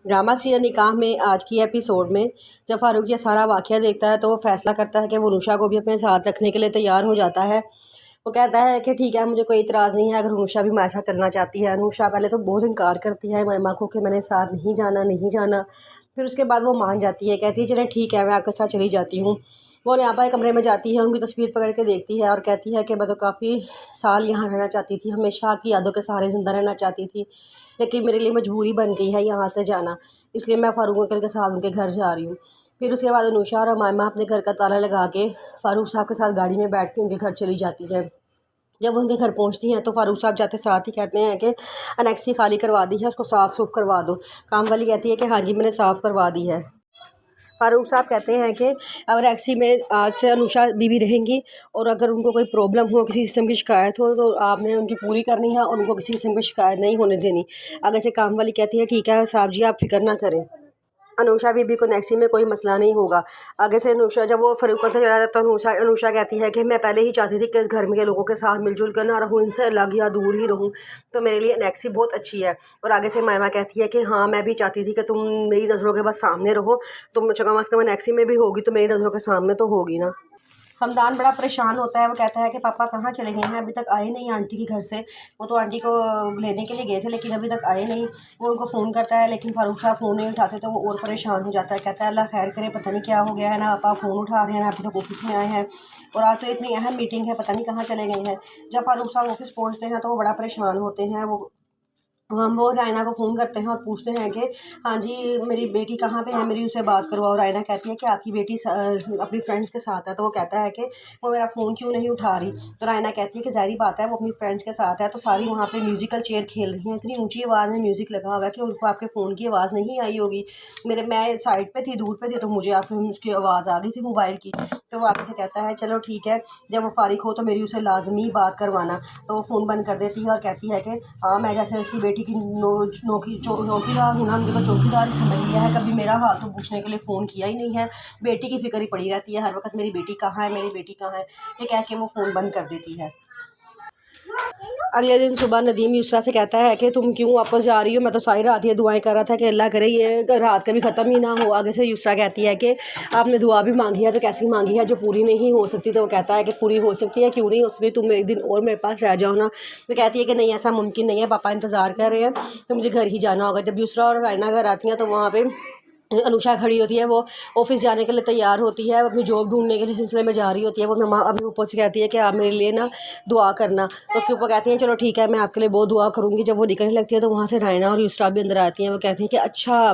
Drama serial निकाह में आज की एपिसोड में जब फ़ारूक ये सारा वाक़या देखता है तो वो फ़ैसला करता है कि वो नूशा को भी अपने साथ रखने के लिए तैयार हो जाता है। वो कहता है कि ठीक है, मुझे कोई इतराज़ नहीं है अगर नूशा भी हमारे साथ चलना चाहती है। नूशा पहले तो बहुत इनकार करती है मम्मा को कि मैंने साथ नहीं जाना नहीं जाना। फिर उसके बाद वो मान जाती है, कहती है चलें ठीक है, मैं आपके साथ चली जाती हूँ। वो न्यापा के कमरे में जाती है, उनकी तस्वीर पकड़ के देखती है और कहती है कि मैं तो काफ़ी साल यहाँ रहना चाहती थी, हमेशा आपकी यादों के सहारे ज़िंदा रहना चाहती थी, लेकिन मेरे लिए मजबूरी बन गई है यहाँ से जाना, इसलिए मैं फ़ारूक अंकल के साथ उनके घर जा रही हूँ। फिर उसके बाद अनुषा और अमायमा अपने घर का ताला लगा के फ़ारूक साहब के साथ गाड़ी में बैठ के उनके घर चली जाती है। जब वो उनके घर पहुंचती हैं तो फ़ारूक साहब जाते साथ ही कहते हैं कि अनेक्सी खाली करवा दी है, उसको साफ़ सूफ करवा दो। काम वाली कहती है कि हाँ जी, मैंने साफ़ करवा दी है। फ़ारूक साहब कहते हैं कि अगर एक्सी में आज से अनुषा बीवी रहेंगी और अगर उनको कोई प्रॉब्लम हो, किसी किस्म की शिकायत हो तो आपने उनकी पूरी करनी है और उनको किसी किस्म की शिकायत नहीं होने देनी। आगे से काम वाली कहती है ठीक है साहब जी, आप फिक्र ना करें, अनुषा बीबी को नेक्सी में कोई मसला नहीं होगा। आगे से अनुषा जब वो फ़ारूक से चला जाता है तो अनुषा कहती है कि मैं पहले ही चाहती थी कि इस घर में के लोगों के साथ मिलजुल कर ना रहूँ, इनसे अलग या दूर ही रहूँ, तो मेरे लिए नेक्सी बहुत अच्छी है। और आगे से मायमा कहती है कि हाँ, मैं भी चाहती थी कि तुम मेरी नज़रों के बस सामने रहो, तुम कम अज़ कम नेक्सी में भी होगी तो मेरी नज़रों के सामने तो होगी ना। हमदान बड़ा परेशान होता है, वो कहता है कि पापा कहाँ चले गए हैं, अभी तक आए नहीं आंटी के घर से। वो तो आंटी को लेने के लिए गए थे लेकिन अभी तक आए नहीं। वो उनको फ़ोन करता है लेकिन फ़ारूक साहब फ़ोन नहीं उठाते तो वो और परेशान हो जाता है, कहता है अल्लाह खैर करे, पता नहीं क्या हो गया है, ना पापा फ़ोन उठा रहे हैं ना अभी तक ऑफिस में आए हैं, और आज तो इतनी अहम मीटिंग है, पता नहीं कहाँ चले गए हैं। जब फ़ारूक साहब ऑफिस पहुँचते हैं तो वो बड़ा परेशान होते हैं। हम वो रायना को फ़ोन करते हैं और पूछते हैं कि हाँ जी, मेरी बेटी कहाँ पे है, मेरी उससे बात करवाओ। रायना कहती है कि आपकी बेटी अपनी फ्रेंड्स के साथ है। तो वो कहता है कि वो मेरा फ़ोन क्यों नहीं उठा रही। तो रायना कहती है कि ज़ाहिर बात है वो अपनी फ्रेंड्स के साथ है, तो सारी वहाँ पे म्यूज़िकल चेयर खेल रही हैं, इतनी ऊंची आवाज़ में म्यूज़िक लगा हुआ है कि उनको आपके फ़ोन की आवाज़ नहीं आई होगी। मैं साइड पे थी, दूर पे थी, तो मुझे आप उसकी आवाज़ आ गई थी मोबाइल की। तो वो आगे से कहता है चलो ठीक है, जब वो फारिग हो तो मेरी उसे लाजमी बात करवाना। तो वो फ़ोन बंद कर देती है और कहती है कि हाँ, मैं जैसे इसकी बेटी की चौकीदार हूँ ना, मुझे तो चौकीदार ही समझ लिया है, कभी मेरा हाल तो पूछने के लिए फ़ोन किया ही नहीं है। बेटी की फ़िक्र ही पड़ी रहती है हर वक्त, मेरी बेटी कहाँ है, मेरी बेटी कहाँ है, ये कह के वो फ़ोन बंद कर देती है। अगले दिन सुबह नदीम युसरा से कहता है कि तुम क्यों वापस जा रही हो, मैं तो सारी रात ये दुआएं कर रहा था कि अल्लाह करे ये रात कभी ख़त्म ही ना हो। आगे से युसरा कहती है कि आपने दुआ भी मांगी है तो कैसी मांगी है जो पूरी नहीं हो सकती। तो वो कहता है कि पूरी हो सकती है, क्यों नहीं हो सकती, तुम एक दिन और मेरे पास रह जाओ ना। तो कहती है कि नहीं, ऐसा मुमकिन नहीं है, पापा इंतज़ार कर रहे हैं तो मुझे घर ही जाना होगा। जब युसरा और रायना घर आती हैं तो वहाँ पर अनुषा खड़ी होती है, वो ऑफिस जाने के लिए तैयार होती है, अपनी जॉब ढूंढने के सिलसिले में जा रही होती है। वो मम्मा अपने ऊपर से कहती है कि आप मेरे लिए ना दुआ करना, तो उसके ऊपर कहती हैं चलो ठीक है, मैं आपके लिए बहुत दुआ करूँगी। जब वो निकलने लगती है तो वहाँ से रायना और युसरा भी अंदर आती हैं। वो कहती हैं कि अच्छा,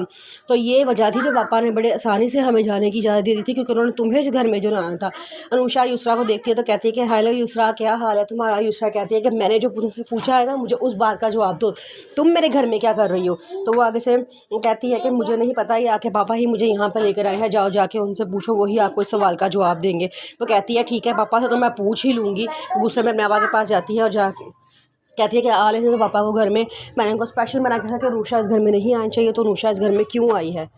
तो ये वजह थी जो पापा ने बड़े आसानी से हमें जाने की इजाज़त दे दी थी, क्योंकि उन्होंने तुम्हें इस घर में जो लाना था। अनुषा युसरा को देखती है तो कहती है कि हेलो युसरा, क्या हाल है तुम्हारा। युसरा कहती है कि मैंने जो तुमसे पूछा है ना, मुझे उस बात का जवाब दो, तुम मेरे घर में क्या कर रही हो। तो वो आगे से कहती है कि मुझे नहीं पता, ये आके पापा ही मुझे यहाँ पर लेकर आए हैं, जाओ जाके उनसे पूछो, वही आपको इस सवाल का जवाब देंगे। तो कहती है ठीक है, पापा से तो मैं पूछ ही लूँगी। गुस्से में अपने पापा के पास जाती है और जा कहती है कि आ लेने तो पापा को घर में, मैंने उनको स्पेशल मना किया था कि नूशा इस घर में नहीं आनी चाहिए, तो नूशा इस घर में क्यों आई है।